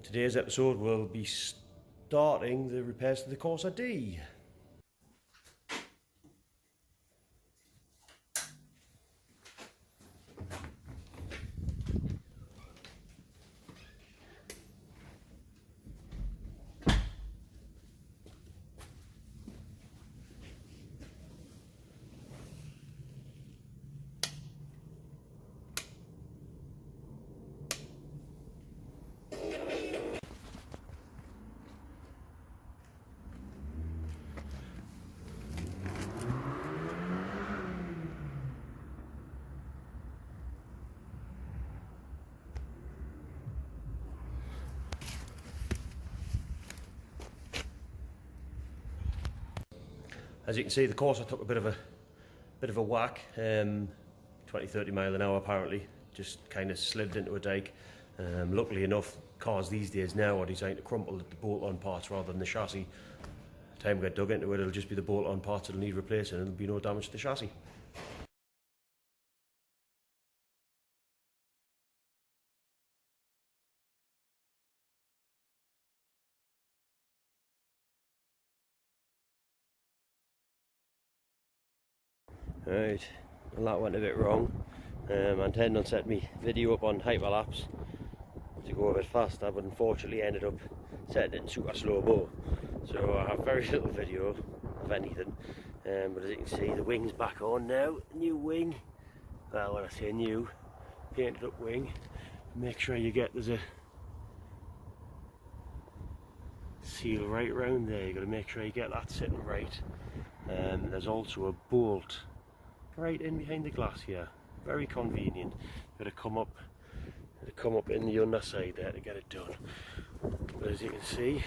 Today's episode will be starting the repairs to the Corsa D. As you can see, the Corsa took a bit of a whack, 20-30 mile an hour apparently, just kind of slid into a dike. Luckily enough, cars these days now are designed to crumple at the bolt-on parts rather than the chassis. By the time we get dug into it, it'll just be the bolt-on parts that'll need replacing and there'll be no damage to the chassis. Right, well that went a bit wrong. I intended on setting my video up on hyperlapse to go a bit faster, but unfortunately ended up setting it in super slow-mo. So I have very little video of anything. But as you can see, the wing's back on now. New wing. Well, when I say new, painted up wing. Make sure you get, there's a seal right around there. You've got to make sure you get that sitting right. There's also a bolt right in behind the glass here, very convenient. Got to come up in the underside there to get it done. But as you can see,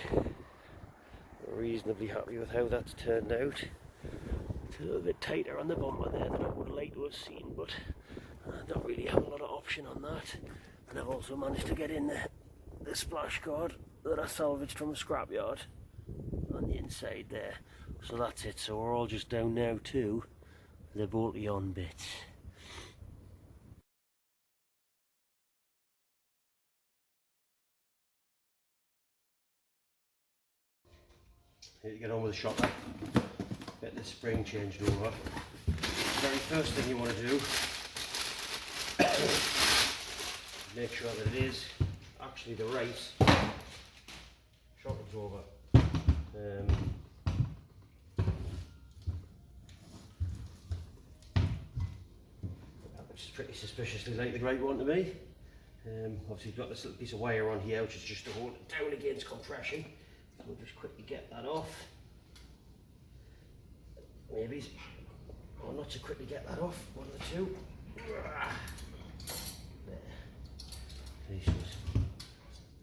we're reasonably happy with how that's turned out. It's a little bit tighter on the bumper there than I would like to have seen, but I don't really have a lot of option on that. And I've also managed to get in the splash guard that I salvaged from a scrapyard on the inside there. So that's it, so we're all just down now to the bolty on bits. Here you get on with the shop, get the spring changed over. The very first thing you want to do, make sure that it is actually the right shock absorber. Which is pretty suspiciously like the right one to me. Obviously you've got this little piece of wire on here which is just to hold it down against compression. So we'll just quickly get that off. Maybe, or not so quickly get that off, one of the two. There. These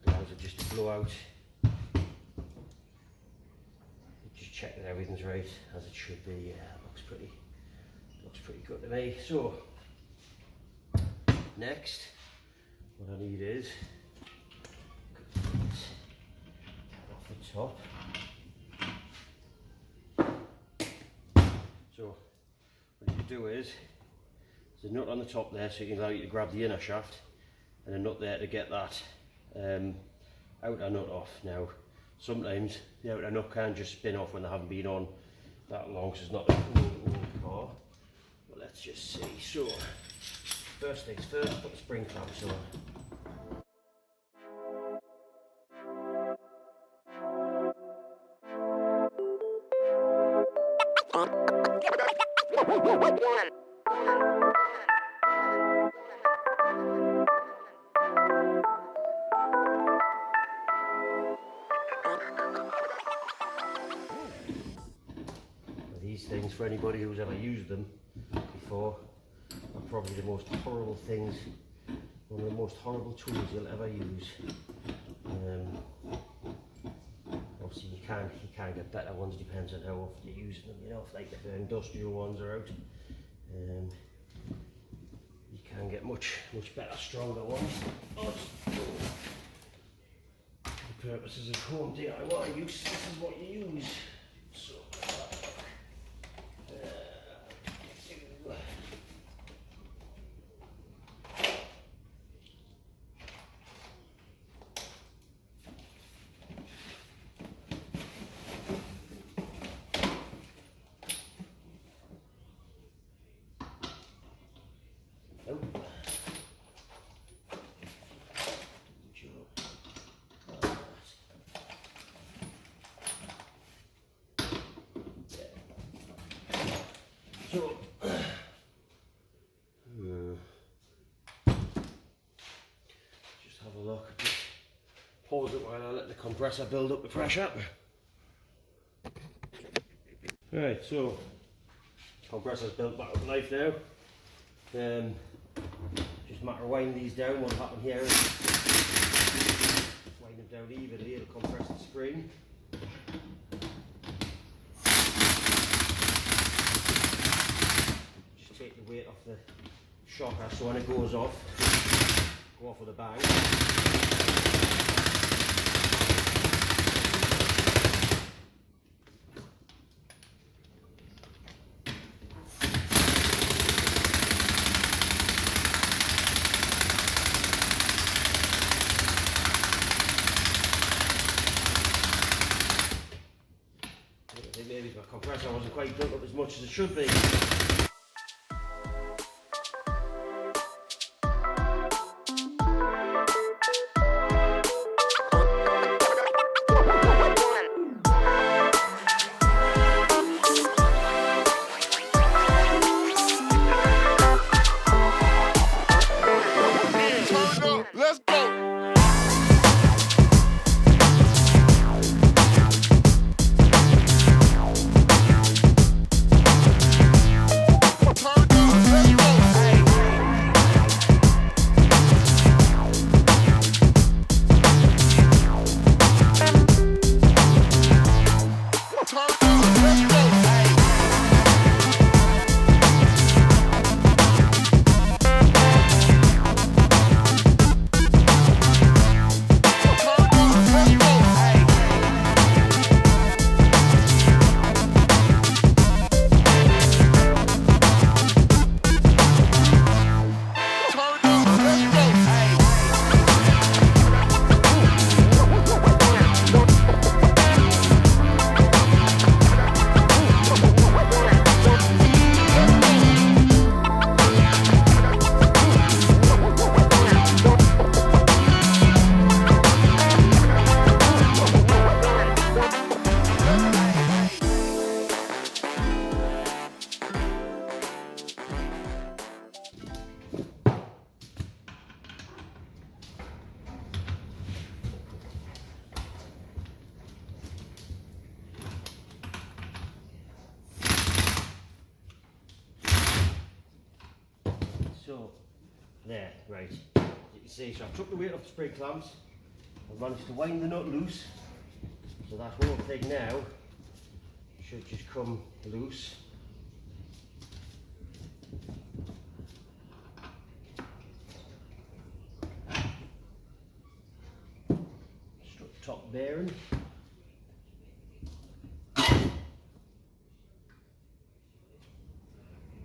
allows it just to blow out. Just check that everything's right as it should be. Yeah, looks pretty good to me. So next, what I need is off the top. So what you do is there's a nut on the top there, so you can allow you to grab the inner shaft, and a nut there to get that outer nut off. Now sometimes the outer nut can just spin off when they haven't been on that long, so it's not a old car. But let's just see. So first things first, put the spring clamps on. These things, for anybody who's ever used them before, are probably the most horrible things, one of the most horrible tools you'll ever use. Obviously you can get better ones, depends on how often you're using them, you know, if like the industrial ones are out. You can get much better, stronger ones. But for the purposes of home DIY use, this is what you use. So, Pause it while I let the compressor build up the pressure. Right, so compressor's built back up life now. Just a matter of winding these down. What'll happen here is wind them down evenly, it'll compress the spring. Just take the weight off the shocker so when it goes off, go off with a bang. Maybe my compressor wasn't quite built up as much as it should be. Let's go! So, there, right. As you can see, so I've took the weight off the spring clamps. I've managed to wind the nut loose. So that whole thing now should just come loose. Strut top bearing.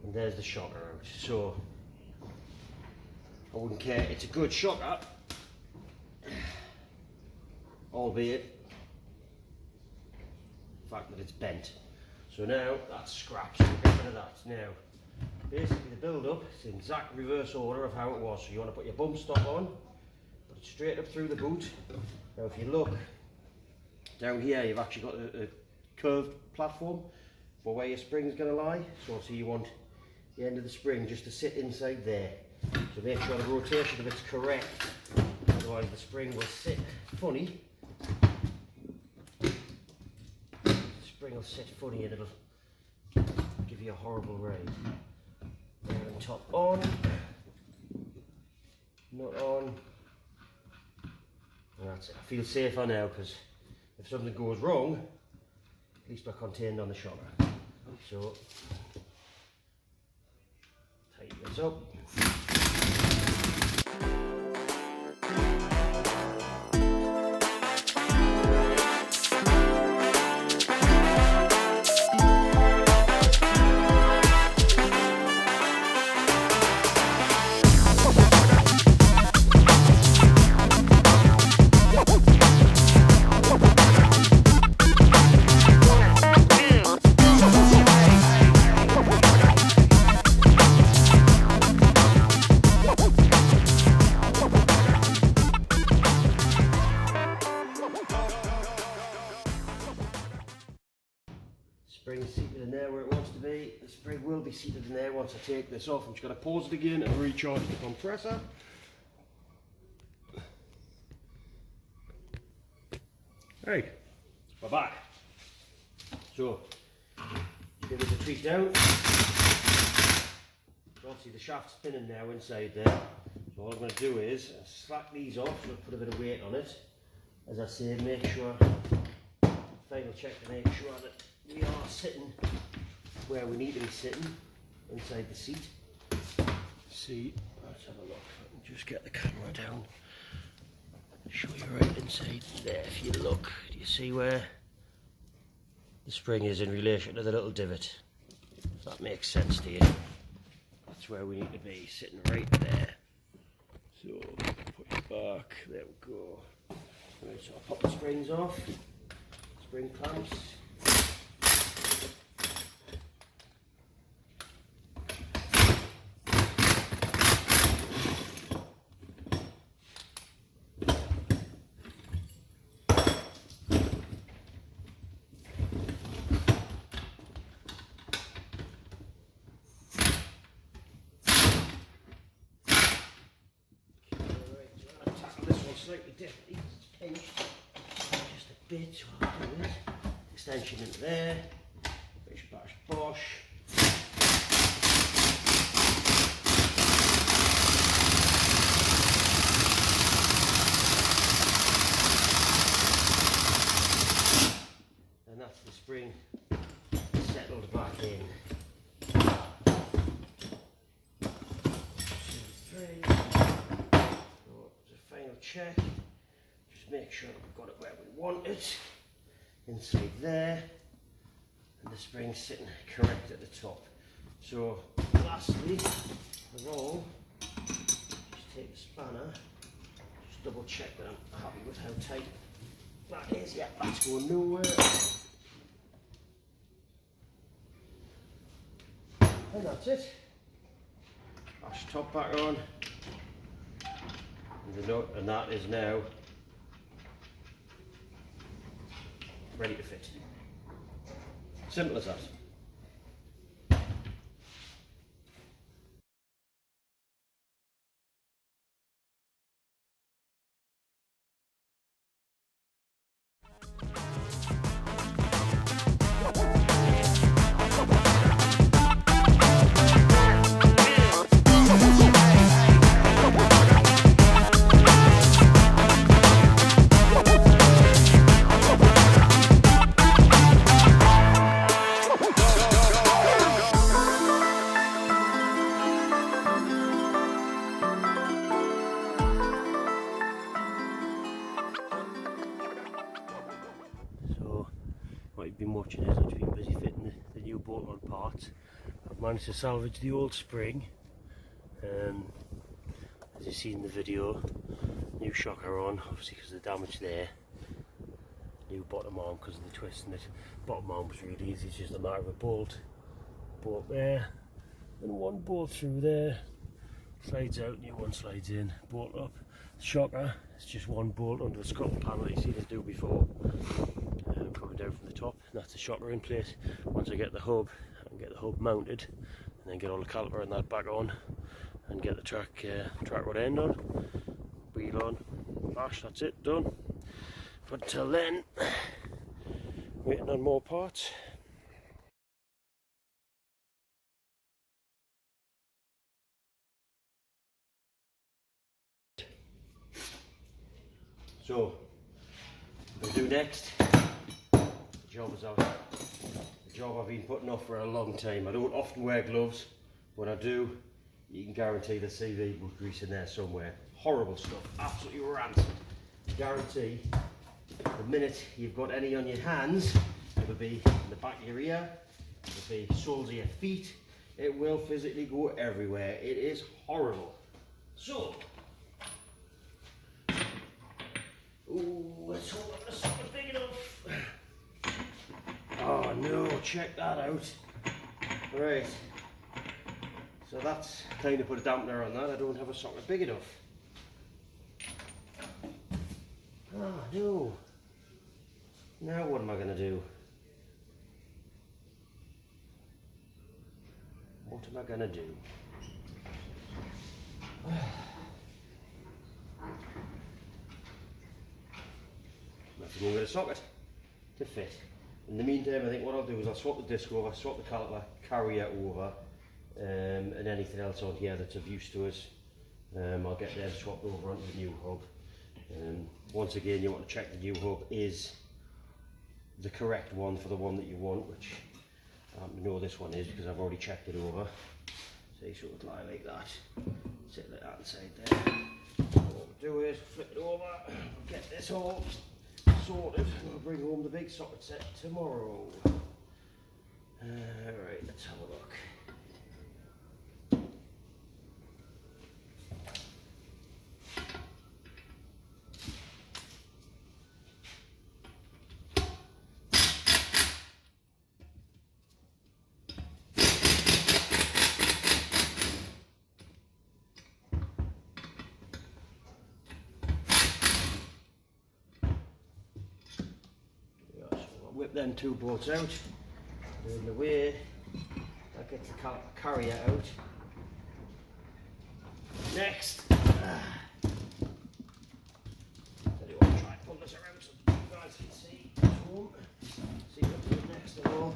And there's the shocker out. So I wouldn't care, it's a good shocker, albeit the fact that it's bent. So now that's scratched, we'll get rid of that. Now, basically the build up is in exact reverse order of how it was. So you want to put your bump stop on, put it straight up through the boot. Now if you look down here, you've actually got a curved platform for where your spring's going to lie. So obviously you want the end of the spring just to sit inside there. So make sure the rotation of it's correct, otherwise the spring will sit funny. The spring will sit funny and it'll give you a horrible ride. Bearing top on, nut on, and that's it. I feel safer now because if something goes wrong, at least we're contained on the shocker. So tighten this up. Spring's seated in there where it wants to be. The spring will be seated in there once I take this off. I'm just going to pause it again and recharge the compressor. Right, we're back. So, give it a tweak down. So obviously the shaft's spinning now inside there. So all I'm going to do is slack these off, so I'll put a bit of weight on it. As I say, make sure, final check to make sure that we are sitting where we need to be sitting, inside the seat. See, let's have a look. Let me just get the camera down. Show you right inside there. If you look, do you see where the spring is in relation to the little divot? If that makes sense to you. That's where we need to be, sitting right there. So, put it back, there we go. Right, so I'll pop the springs off, spring clamps. Slightly differently because it's pinched just a bit, so I'll do it. Extension into there, bish bash bosh. And that's the spring settled back in. 2, 3. Check, just make sure that we've got it where we want it, inside there, and the spring's sitting correct at the top. So lastly, the roll, just take the spanner, just double check that I'm happy with how tight that is. Yeah, that's going nowhere. And that's it. Bash top back on. And that is now ready to fit. Simple as that. What you've been watching is I've been busy fitting the new bolt-on parts. I've managed to salvage the old spring, as you see in the video. New shocker on, obviously because of the damage there. New bottom arm because of the twist in it. Bottom arm was really easy, it's just a matter of a bolt there, and one bolt through there. Slides out, new one slides in, bolt up. Shocker, it's just one bolt under the scuttle panel that you've seen us do before. Coming down from the top, and that's the shocker in place. Once I get the hub, I can get the hub mounted, and then get all the caliper and that back on, and get the track rod end on, wheel on, bash, that's it, done. But until then, waiting on more parts. So, what we'll do next, the job I've been putting off for a long time. I don't often wear gloves. When I do, you can guarantee the CV will grease in there somewhere. Horrible stuff, absolutely rancid. Guarantee the minute you've got any on your hands, it'll be in the back of your ear, it'll be soles of your feet, it will physically go everywhere. It is horrible. So, let's hope that's not big enough. Oh no, check that out. Right, so that's kind of put a dampener on that. I don't have a socket big enough. Oh no. Now what am I going to do? What am I going to do? have to go and get a socket to fit. In the meantime, I think what I'll do is I'll swap the disc over, swap the caliper carrier over, and anything else on here that's of use to us, I'll get them swapped over onto the new hub. Once again, you want to check the new hub is the correct one for the one that you want, which I happen to know this one is because I've already checked it over. See, so it would lie like that, sit like that inside there. What we'll do is flip it over, get this all sorted, and I'll bring home the big socket set tomorrow. Right, let's have a look. Whip them two bolts out, in the way that gets the carrier out. Next, tell you what, I'll try and pull this around so you guys can see at home. See what I'm doing next of all,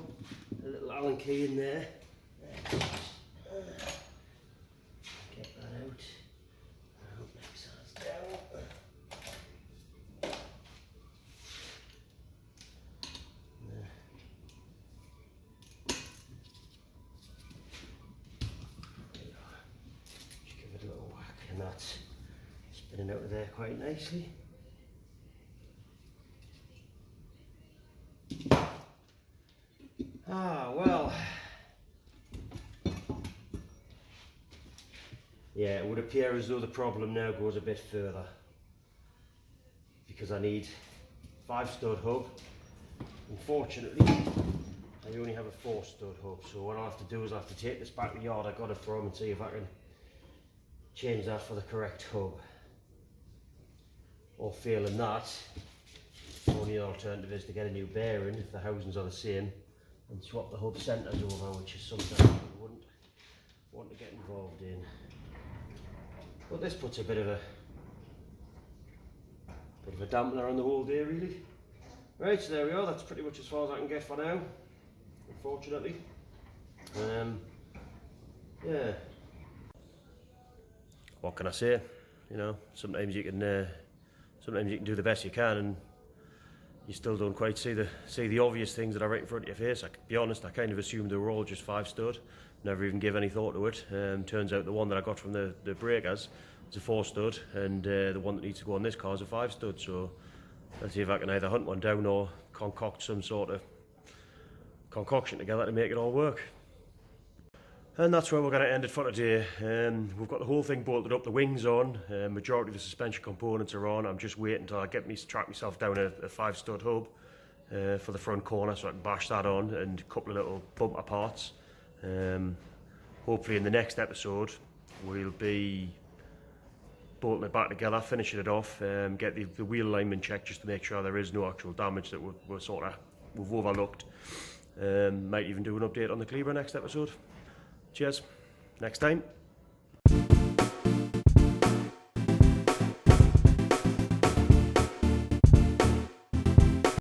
a little Allen key in there. Get that out. Next side's down. And that's spinning out of there quite nicely. Well, yeah, it would appear as though the problem now goes a bit further, because I need 5-stud hub. Unfortunately, I only have a 4-stud hub, so what I'll have to do is I'll have to take this back to the yard I got it from and see if I can change that for the correct hub. Or failing that, the only alternative is to get a new bearing if the housings are the same and swap the hub centres over, which is something I wouldn't want to get involved in. But this puts a bit of a dampener on the whole day, really. Right, so there we are, that's pretty much as far as I can get for now, unfortunately. Yeah. What can I say? You know, sometimes you can do the best you can, and you still don't quite see the obvious things that are right in front of your face. I can be honest, I kind of assumed they were all just 5-stud, never even give any thought to it. Turns out the one that I got from the breakers is a 4-stud, and the one that needs to go on this car is a 5-stud. So let's see if I can either hunt one down or concoct some sort of concoction together to make it all work. And that's where we're going to end it for today. We've got the whole thing bolted up, the wings on, majority of the suspension components are on. I'm just waiting until I track myself down a 5-stud hub for the front corner so I can bash that on, and a couple of little bumper parts. Hopefully in the next episode we'll be bolting it back together, finishing it off, get the wheel alignment checked just to make sure there is no actual damage that we've overlooked. Might even do an update on the Cleaver next episode. Cheers, next time.